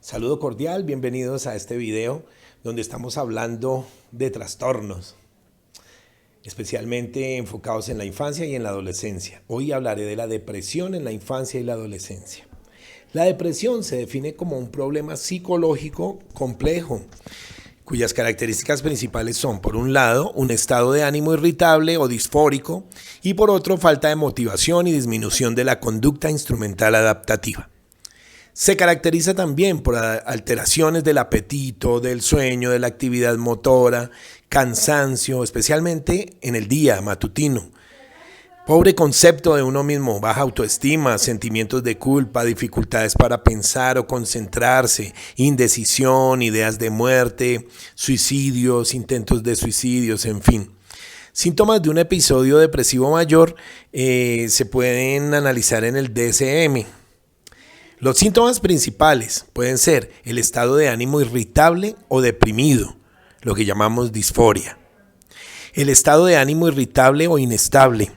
Saludo cordial, bienvenidos a este video donde estamos hablando de trastornos, especialmente enfocados en la infancia y en la adolescencia. Hoy hablaré de la depresión en la infancia y la adolescencia. La depresión se define como un problema psicológico complejo, cuyas características principales son, por un lado, un estado de ánimo irritable o disfórico, y por otro, falta de motivación y disminución de la conducta instrumental adaptativa. Se caracteriza también por alteraciones del apetito, del sueño, de la actividad motora, cansancio, especialmente en el día matutino. Pobre concepto de uno mismo, baja autoestima, sentimientos de culpa, dificultades para pensar o concentrarse, indecisión, ideas de muerte, suicidios, intentos de suicidios, en fin. Síntomas de un episodio depresivo mayor se pueden analizar en el DSM. Los síntomas principales pueden ser el estado de ánimo irritable o deprimido, lo que llamamos disforia. El estado de ánimo irritable o inestable,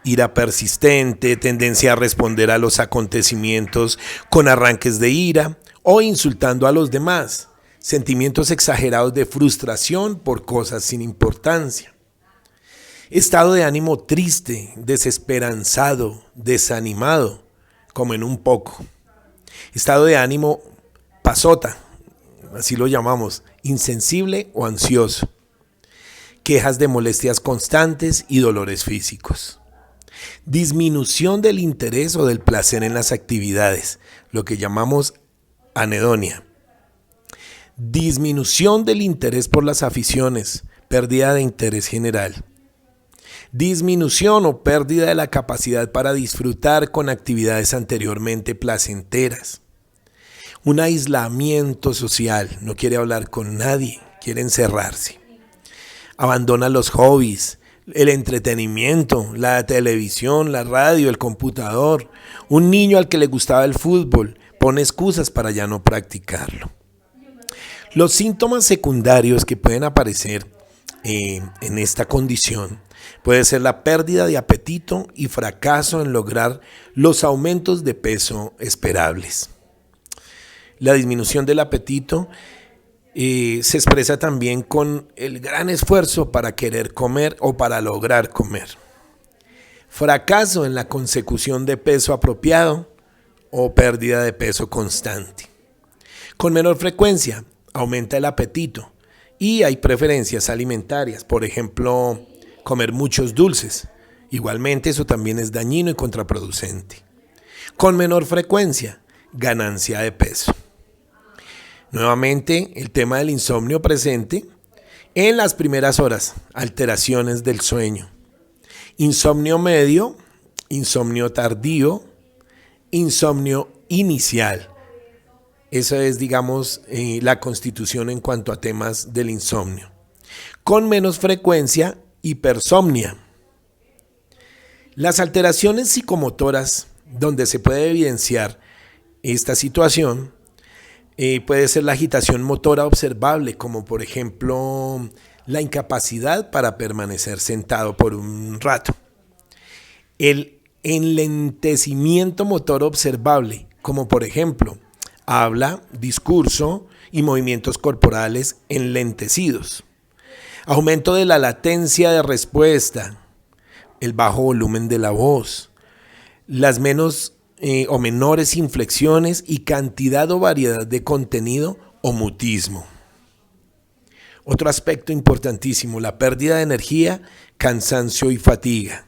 ira persistente, tendencia a responder a los acontecimientos con arranques de ira o insultando a los demás, sentimientos exagerados de frustración por cosas sin importancia. Estado de ánimo triste, desesperanzado, desanimado, como en un poco. Estado de ánimo pasota, así lo llamamos, insensible o ansioso. Quejas de molestias constantes y dolores físicos. Disminución del interés o del placer en las actividades, lo que llamamos anedonia. Disminución del interés por las aficiones, pérdida de interés general. Disminución o pérdida de la capacidad para disfrutar con actividades anteriormente placenteras. Un aislamiento social, no quiere hablar con nadie, quiere encerrarse. Abandona los hobbies, el entretenimiento, la televisión, la radio, el computador. Un niño al que le gustaba el fútbol pone excusas para ya no practicarlo. Los síntomas secundarios que pueden aparecer en esta condición puede ser la pérdida de apetito y fracaso en lograr los aumentos de peso esperables. La disminución del apetito se expresa también con el gran esfuerzo para querer comer o para lograr comer. Fracaso en la consecución de peso apropiado o pérdida de peso constante. Con menor frecuencia aumenta el apetito y hay preferencias alimentarias, por ejemplo, comer muchos dulces. Igualmente eso también es dañino y contraproducente. Con menor frecuencia, ganancia de peso. Nuevamente, el tema del insomnio presente en las primeras horas, alteraciones del sueño. Insomnio medio, insomnio tardío, insomnio inicial. Esa es, digamos, la constitución en cuanto a temas del insomnio. Con menos frecuencia, hipersomnia. Las alteraciones psicomotoras donde se puede evidenciar esta situación puede ser la agitación motora observable, como por ejemplo la incapacidad para permanecer sentado por un rato. El enlentecimiento motor observable, como por ejemplo habla, discurso y movimientos corporales enlentecidos. Aumento de la latencia de respuesta, el bajo volumen de la voz, las menos o menores inflexiones y cantidad o variedad de contenido o mutismo. Otro aspecto importantísimo, la pérdida de energía, cansancio y fatiga.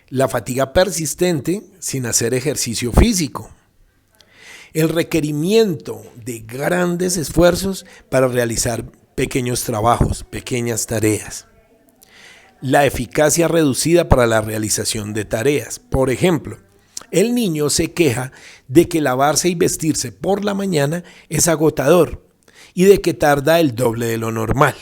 La fatiga persistente sin hacer ejercicio físico. El requerimiento de grandes esfuerzos para realizar pequeños trabajos, pequeñas tareas. La eficacia reducida para la realización de tareas. Por ejemplo, el niño se queja de que lavarse y vestirse por la mañana es agotador y de que tarda el doble de lo normal.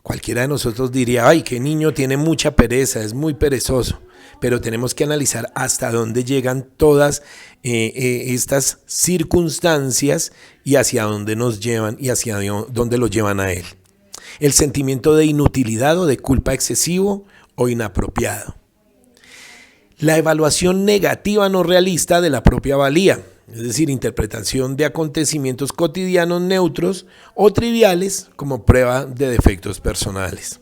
Cualquiera de nosotros diría, ay, qué niño tiene mucha pereza, es muy perezoso. Pero tenemos que analizar hasta dónde llegan todas estas circunstancias y hacia dónde nos llevan y hacia dónde lo llevan a él. El sentimiento de inutilidad o de culpa excesivo o inapropiado. La evaluación negativa no realista de la propia valía. es decir, interpretación de acontecimientos cotidianos neutros o triviales como prueba de defectos personales.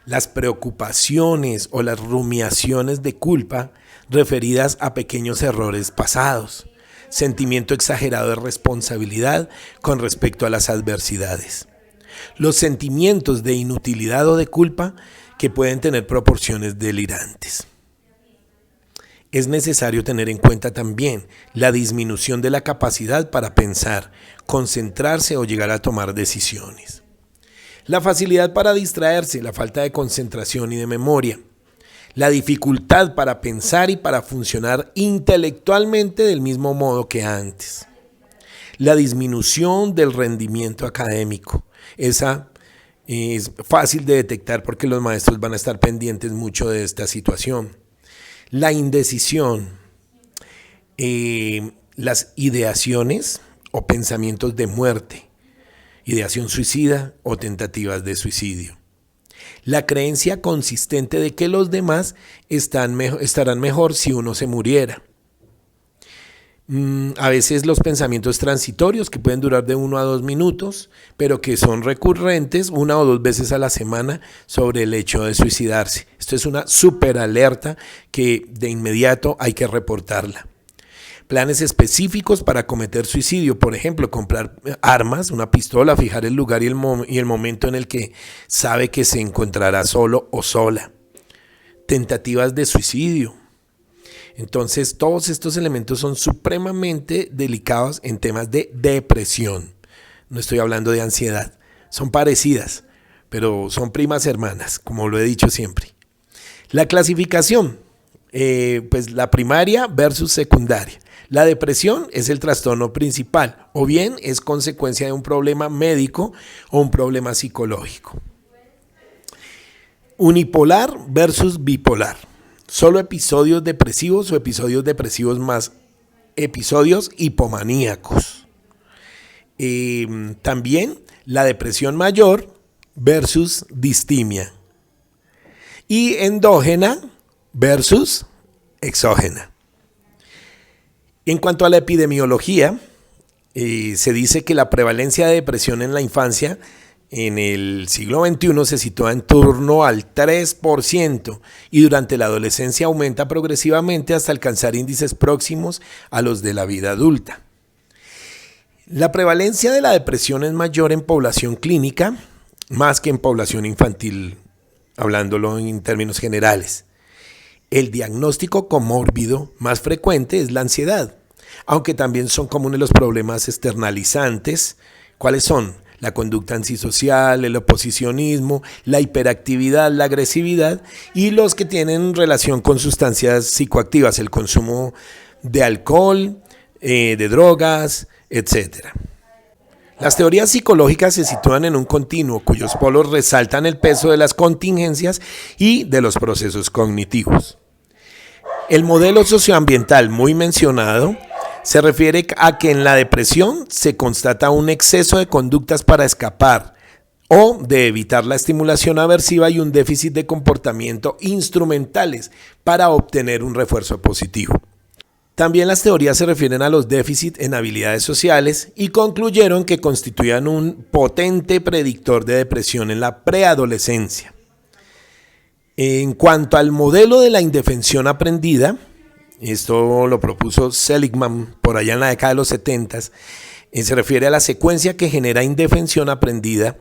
Las preocupaciones o las rumiaciones de culpa referidas a pequeños errores pasados, sentimiento exagerado de responsabilidad con respecto a las adversidades. Los sentimientos de inutilidad o de culpa que pueden tener proporciones delirantes. Es necesario tener en cuenta también la disminución de la capacidad para pensar, concentrarse o llegar a tomar decisiones. La facilidad para distraerse, la falta de concentración y de memoria. La dificultad para pensar y para funcionar intelectualmente del mismo modo que antes. La disminución del rendimiento académico. Esa es fácil de detectar porque los maestros van a estar pendientes mucho de esta situación. La indecisión, las ideaciones o pensamientos de muerte, ideación suicida o tentativas de suicidio. La creencia consistente de que los demás estarán mejor si uno se muriera. A veces los pensamientos transitorios que pueden durar de 1 a 2 minutos, pero que son recurrentes 1 o 2 veces a la semana sobre el hecho de suicidarse. Esto es una súper alerta que de inmediato hay que reportarla. Planes específicos para cometer suicidio, por ejemplo, comprar armas, una pistola, fijar el lugar y el momento en el que sabe que se encontrará solo o sola. Tentativas de suicidio. Entonces, todos estos elementos son supremamente delicados en temas de depresión. No estoy hablando de ansiedad. Son parecidas, pero son primas hermanas, como lo he dicho siempre. La clasificación, pues la primaria versus secundaria. La depresión es el trastorno principal, o bien es consecuencia de un problema médico o un problema psicológico. Unipolar versus bipolar. Solo episodios depresivos o episodios depresivos más episodios hipomaníacos. También la depresión mayor versus distimia. Y endógena versus exógena. En cuanto a la epidemiología, se dice que la prevalencia de depresión en la infancia en el siglo XXI se sitúa en torno al 3% y durante la adolescencia aumenta progresivamente hasta alcanzar índices próximos a los de la vida adulta. La prevalencia de la depresión es mayor en población clínica, más que en población infantil, hablándolo en términos generales. El diagnóstico comórbido más frecuente es la ansiedad, aunque también son comunes los problemas externalizantes. ¿Cuáles son? La conducta antisocial, el oposicionismo, la hiperactividad, la agresividad y los que tienen relación con sustancias psicoactivas, el consumo de alcohol, de drogas, etc. Las teorías psicológicas se sitúan en un continuo cuyos polos resaltan el peso de las contingencias y de los procesos cognitivos. El modelo socioambiental muy mencionado se refiere a que en la depresión se constata un exceso de conductas para escapar o de evitar la estimulación aversiva y un déficit de comportamiento instrumentales para obtener un refuerzo positivo. También las teorías se refieren a los déficits en habilidades sociales y concluyeron que constituían un potente predictor de depresión en la preadolescencia. En cuanto al modelo de la indefensión aprendida, esto lo propuso Seligman por allá en la década de los 70, se refiere a la secuencia que genera indefensión aprendida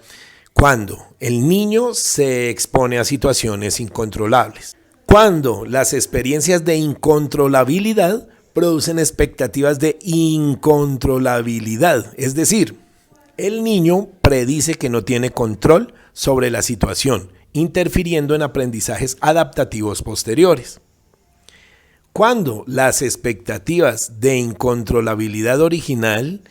cuando el niño se expone a situaciones incontrolables. Cuando las experiencias de incontrolabilidad producen expectativas de incontrolabilidad, es decir, el niño predice que no tiene control sobre la situación, interfiriendo en aprendizajes adaptativos posteriores. Cuando las expectativas de incontrolabilidad original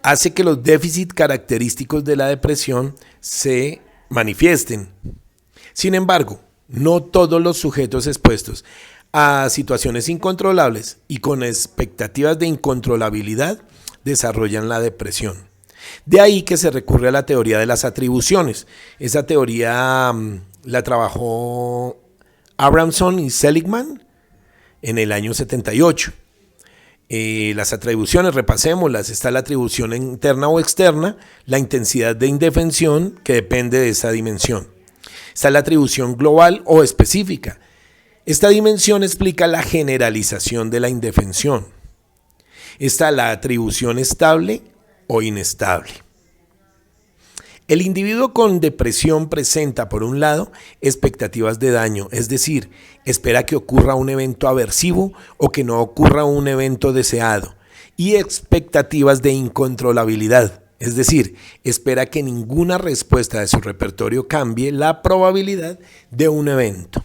hace que los déficits característicos de la depresión se manifiesten. Sin embargo, no todos los sujetos expuestos a situaciones incontrolables y con expectativas de incontrolabilidad desarrollan la depresión. De ahí que se recurre a la teoría de las atribuciones. Esa teoría la trabajó Abramson y Seligman en el año 78. Las atribuciones, repasémoslas. Está la atribución interna o externa, la intensidad de indefensión, que depende de esa dimensión. Está la atribución global o específica. Esta dimensión explica la generalización de la indefensión. Está la atribución estable o inestable. El individuo con depresión presenta, por un lado, expectativas de daño, es decir, espera que ocurra un evento aversivo o que no ocurra un evento deseado, y expectativas de incontrolabilidad, es decir, espera que ninguna respuesta de su repertorio cambie la probabilidad de un evento.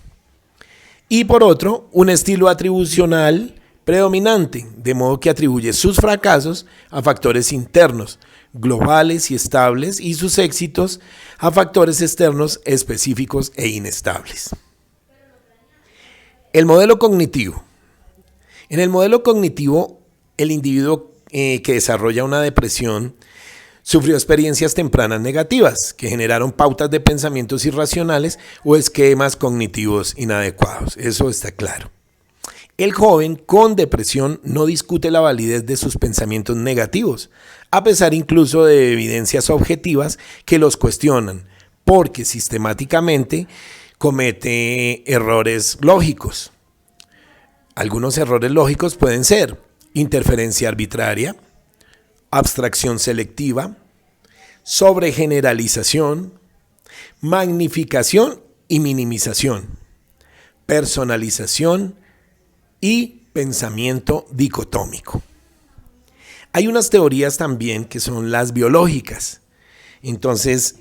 Y por otro, un estilo atribucional predominante, de modo que atribuye sus fracasos a factores internos, globales y estables, y sus éxitos a factores externos específicos e inestables. El modelo cognitivo. En el modelo cognitivo, el individuo que desarrolla una depresión sufrió experiencias tempranas negativas que generaron pautas de pensamientos irracionales o esquemas cognitivos inadecuados. Eso está claro. El joven con depresión no discute la validez de sus pensamientos negativos, a pesar incluso de evidencias objetivas que los cuestionan, porque sistemáticamente comete errores lógicos. Algunos errores lógicos pueden ser interferencia arbitraria, abstracción selectiva, sobregeneralización, magnificación y minimización, personalización y pensamiento dicotómico. Hay unas teorías también que son las biológicas. Entonces,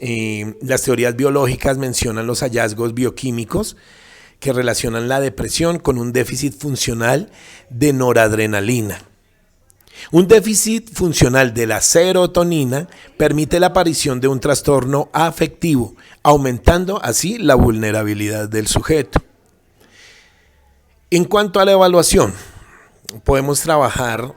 las teorías biológicas mencionan los hallazgos bioquímicos que relacionan la depresión con un déficit funcional de noradrenalina. Un déficit funcional de la serotonina permite la aparición de un trastorno afectivo, aumentando así la vulnerabilidad del sujeto. En cuanto a la evaluación, podemos trabajar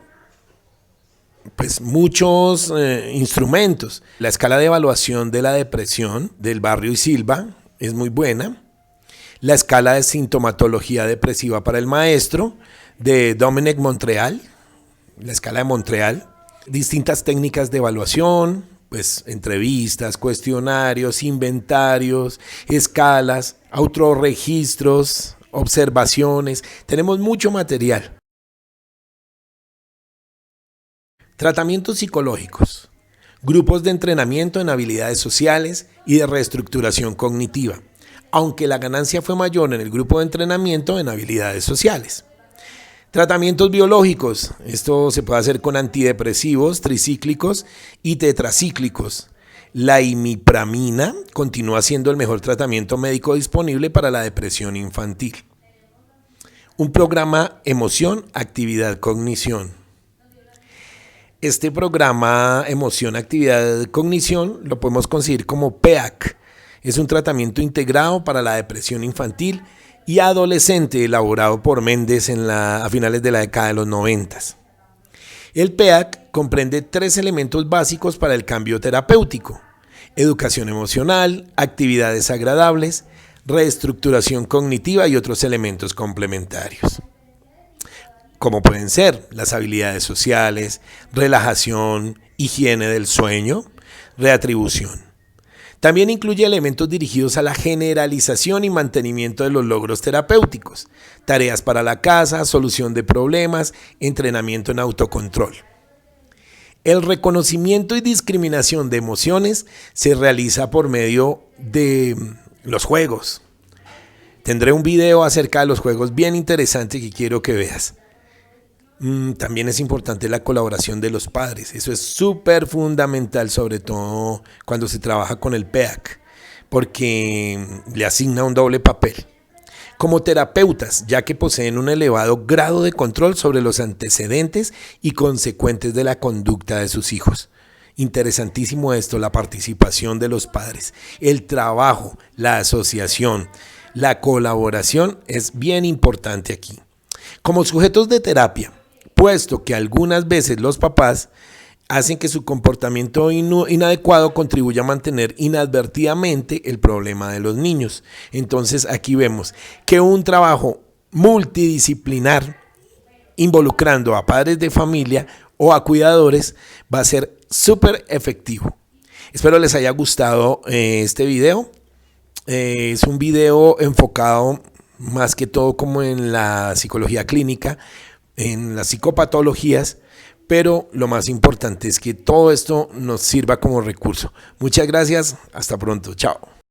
muchos instrumentos. La escala de evaluación de la depresión del Barrio y Silva es muy buena. La escala de sintomatología depresiva para el maestro de Dominic Montreal, la escala de Montreal. Distintas técnicas de evaluación, entrevistas, cuestionarios, inventarios, escalas, autorregistros, observaciones. Tenemos mucho material. Tratamientos psicológicos, grupos de entrenamiento en habilidades sociales y de reestructuración cognitiva, aunque la ganancia fue mayor en el grupo de entrenamiento en habilidades sociales. Tratamientos biológicos, esto se puede hacer con antidepresivos tricíclicos y tetracíclicos. La imipramina continúa siendo el mejor tratamiento médico disponible para la depresión infantil. Un programa emoción, actividad, cognición. Este programa emoción, actividad, cognición lo podemos conseguir como PEAC. Es un tratamiento integrado para la depresión infantil y adolescente elaborado por Méndez a finales de la década de los 90. El PEAC comprende 3 elementos básicos para el cambio terapéutico: educación emocional, actividades agradables, reestructuración cognitiva y otros elementos complementarios, como pueden ser las habilidades sociales, relajación, higiene del sueño, reatribución. También incluye elementos dirigidos a la generalización y mantenimiento de los logros terapéuticos, tareas para la casa, solución de problemas, entrenamiento en autocontrol. El reconocimiento y discriminación de emociones se realiza por medio de los juegos. Tendré un video acerca de los juegos bien interesante que quiero que veas. También es importante la colaboración de los padres. Eso es súper fundamental, sobre todo cuando se trabaja con el PEAC, porque le asigna un doble papel. Como terapeutas, ya que poseen un elevado grado de control sobre los antecedentes y consecuentes de la conducta de sus hijos. Interesantísimo esto, la participación de los padres, el trabajo, la asociación, la colaboración es bien importante aquí. Como sujetos de terapia, puesto que algunas veces los papás hacen que su comportamiento inadecuado contribuya a mantener inadvertidamente el problema de los niños. Entonces aquí vemos que un trabajo multidisciplinar involucrando a padres de familia o a cuidadores, va a ser súper efectivo. Espero les haya gustado este video. Es un video enfocado más que todo como en la psicología clínica, en las psicopatologías, pero lo más importante es que todo esto nos sirva como recurso. Muchas gracias, hasta pronto, chao.